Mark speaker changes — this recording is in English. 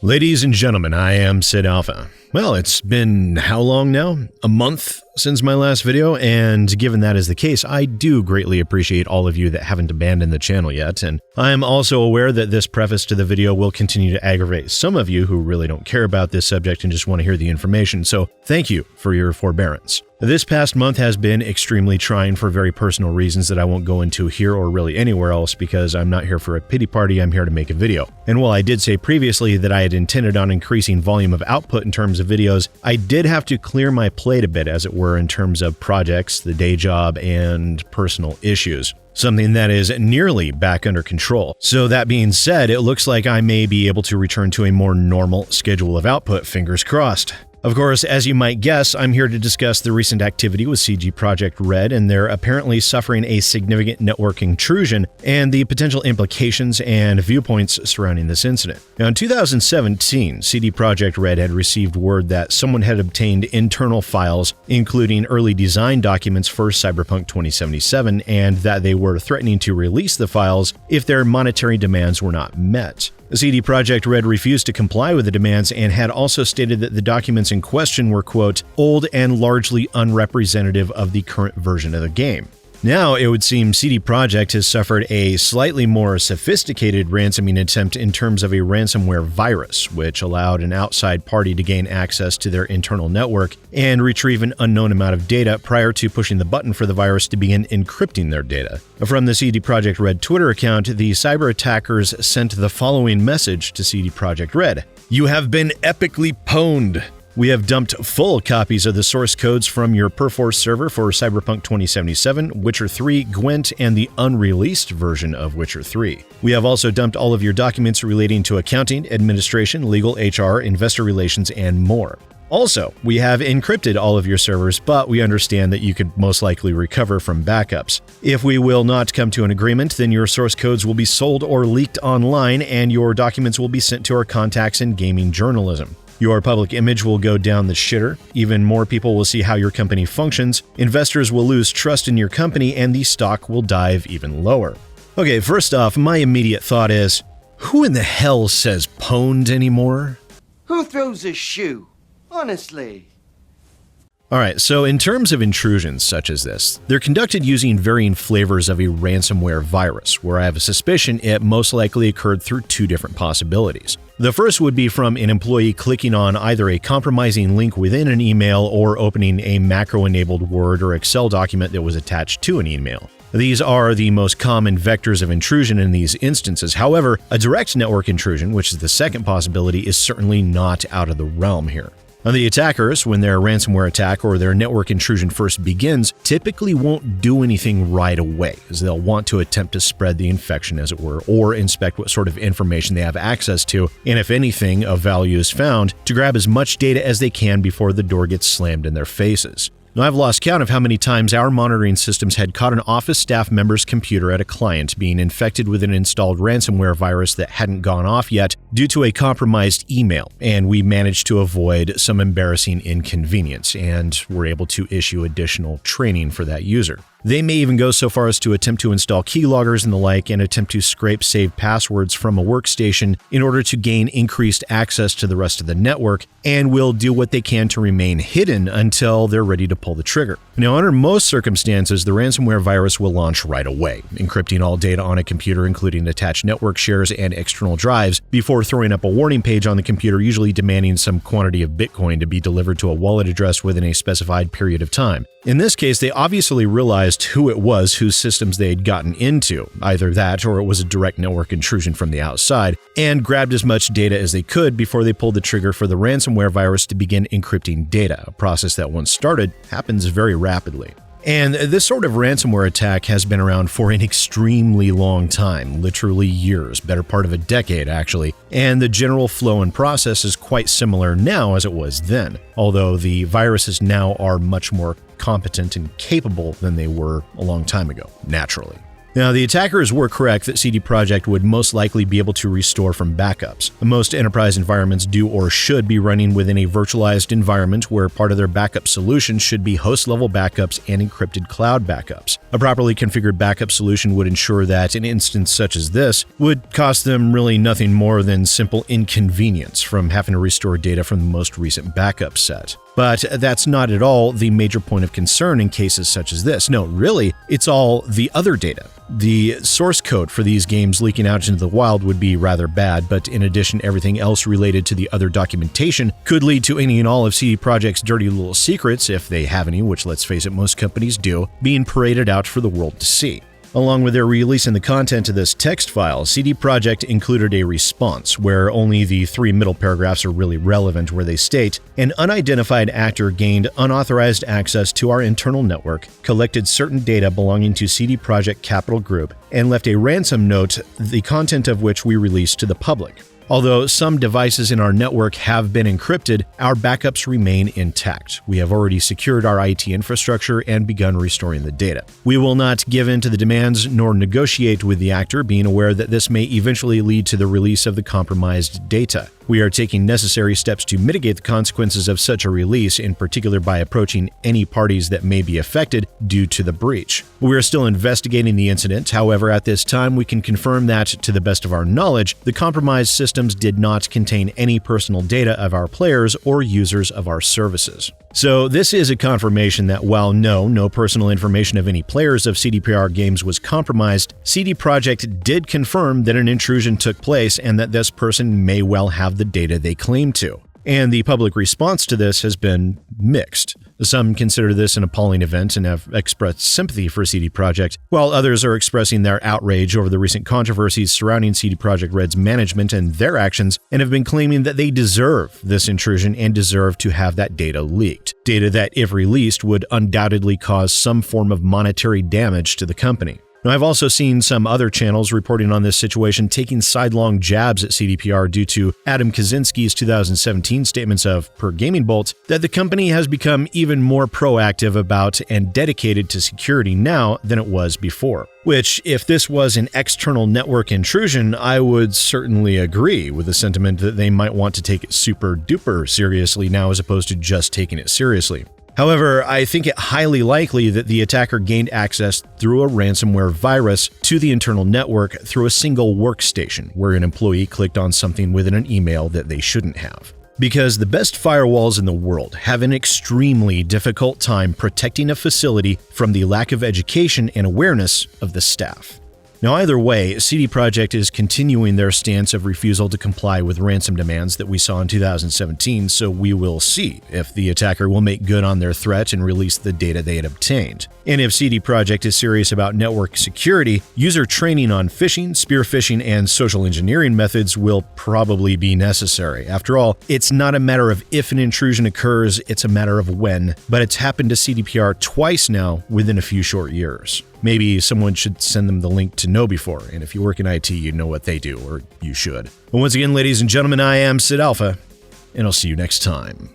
Speaker 1: Ladies and gentlemen, I am SidAlpha. Well, it's been how long now? A month since my last video, and given that is the case, I do greatly appreciate all of you that haven't abandoned the channel yet, and I am also aware that this preface to the video will continue to aggravate some of you who really don't care about this subject and just want to hear the information, so thank you for your forbearance. This past month has been extremely trying for very personal reasons that I won't go into here or really anywhere else because I'm not here for a pity party, I'm here to make a video. And while I did say previously that I had intended on increasing volume of output in terms of videos, I did have to clear my plate a bit, as it were, in terms of projects, the day job, and personal issues. Something that is nearly back under control. So that being said, it looks like I may be able to return to a more normal schedule of output, fingers crossed. Of course, as you might guess, I'm here to discuss the recent activity with CD Projekt Red, and they're apparently suffering a significant network intrusion and the potential implications and viewpoints surrounding this incident. Now, in 2017, CD Projekt Red had received word that someone had obtained internal files, including early design documents for Cyberpunk 2077, and that they were threatening to release the files if their monetary demands were not met. CD Projekt Red refused to comply with the demands and had also stated that the documents in question were, quote, old and largely unrepresentative of the current version of the game. Now, it would seem CD Projekt has suffered a slightly more sophisticated ransoming attempt in terms of a ransomware virus, which allowed an outside party to gain access to their internal network and retrieve an unknown amount of data prior to pushing the button for the virus to begin encrypting their data. From the CD Projekt Red Twitter account, the cyber attackers sent the following message to CD Projekt Red. "You have been epically pwned. We have dumped full copies of the source codes from your Perforce server for Cyberpunk 2077, Witcher 3, Gwent, and the unreleased version of Witcher 3. We have also dumped all of your documents relating to accounting, administration, legal, HR, investor relations, and more. Also, we have encrypted all of your servers, but we understand that you could most likely recover from backups. If we will not come to an agreement, then your source codes will be sold or leaked online, and your documents will be sent to our contacts in gaming journalism. Your public image will go down the shitter, even more people will see how your company functions, investors will lose trust in your company, and the stock will dive even lower." Okay, first off, my immediate thought is, who in the hell says pwned anymore?
Speaker 2: Who throws a shoe? Honestly.
Speaker 1: Alright, so in terms of intrusions such as this, they're conducted using varying flavors of a ransomware virus, where I have a suspicion it most likely occurred through two different possibilities. The first would be from an employee clicking on either a compromising link within an email or opening a macro-enabled Word or Excel document that was attached to an email. These are the most common vectors of intrusion in these instances. However, a direct network intrusion, which is the second possibility, is certainly not out of the realm here. Now, the attackers, when their ransomware attack or their network intrusion first begins, typically won't do anything right away, as they'll want to attempt to spread the infection, as it were, or inspect what sort of information they have access to, and if anything of value is found, to grab as much data as they can before the door gets slammed in their faces. Now, I've lost count of how many times our monitoring systems had caught an office staff member's computer at a client being infected with an installed ransomware virus that hadn't gone off yet due to a compromised email, and we managed to avoid some embarrassing inconvenience and were able to issue additional training for that user. They may even go so far as to attempt to install keyloggers and the like and attempt to scrape saved passwords from a workstation in order to gain increased access to the rest of the network, and will do what they can to remain hidden until they're ready to pull the trigger. Now, under most circumstances, the ransomware virus will launch right away, encrypting all data on a computer, including attached network shares and external drives, before throwing up a warning page on the computer, usually demanding some quantity of Bitcoin to be delivered to a wallet address within a specified period of time. In this case, they obviously realized who it was whose systems they had gotten into, either that or it was a direct network intrusion from the outside, and grabbed as much data as they could before they pulled the trigger for the ransomware virus to begin encrypting data, a process that once started happens very rapidly. And this sort of ransomware attack has been around for an extremely long time, literally years, better part of a decade actually, and the general flow and process is quite similar now as it was then, although the viruses now are much more competent and capable than they were a long time ago, naturally. Now, the attackers were correct that CD Projekt would most likely be able to restore from backups. Most enterprise environments do or should be running within a virtualized environment where part of their backup solution should be host-level backups and encrypted cloud backups. A properly configured backup solution would ensure that an instance such as this would cost them really nothing more than simple inconvenience from having to restore data from the most recent backup set. But that's not at all the major point of concern in cases such as this. No, really, it's all the other data. The source code for these games leaking out into the wild would be rather bad, but in addition, everything else related to the other documentation could lead to any and all of CD Projekt's dirty little secrets, if they have any, which let's face it, most companies do, being paraded out for the world to see. Along with their releasing the content of this text file, CD Projekt included a response where only the 3 middle paragraphs are really relevant, where they state, "An unidentified actor gained unauthorized access to our internal network, collected certain data belonging to CD Projekt Capital Group, and left a ransom note, the content of which we released to the public. Although some devices in our network have been encrypted, our backups remain intact. We have already secured our IT infrastructure and begun restoring the data. We will not give in to the demands nor negotiate with the actor, being aware that this may eventually lead to the release of the compromised data. We are taking necessary steps to mitigate the consequences of such a release, in particular by approaching any parties that may be affected due to the breach. We are still investigating the incident. However, at this time, we can confirm that, to the best of our knowledge, the compromised systems did not contain any personal data of our players or users of our services." So this is a confirmation that while no personal information of any players of CDPR games was compromised, CD Projekt did confirm that an intrusion took place and that this person may well have the data they claim to. And the public response to this has been mixed. Some consider this an appalling event and have expressed sympathy for CD Projekt, while others are expressing their outrage over the recent controversies surrounding CD Projekt Red's management and their actions, and have been claiming that they deserve this intrusion and deserve to have that data leaked. Data that, if released, would undoubtedly cause some form of monetary damage to the company. Now, I've also seen some other channels reporting on this situation taking sidelong jabs at CDPR due to Adam Kaczynski's 2017 statements of, per Gaming Bolt, that the company has become even more proactive about and dedicated to security now than it was before. Which, if this was an external network intrusion, I would certainly agree with the sentiment that they might want to take it super duper seriously now as opposed to just taking it seriously. However, I think it highly likely that the attacker gained access through a ransomware virus to the internal network through a single workstation, where an employee clicked on something within an email that they shouldn't have. Because the best firewalls in the world have an extremely difficult time protecting a facility from the lack of education and awareness of the staff. Now, either way, CD Projekt is continuing their stance of refusal to comply with ransom demands that we saw in 2017, so we will see if the attacker will make good on their threat and release the data they had obtained. And if CD Projekt is serious about network security, user training on phishing, spear phishing, and social engineering methods will probably be necessary. After all, it's not a matter of if an intrusion occurs, it's a matter of when, but it's happened to CDPR twice now within a few short years. Maybe someone should send them the link to KnowBe4, and if you work in IT, you know what they do, or you should. But once again, ladies and gentlemen, I am SidAlpha, and I'll see you next time.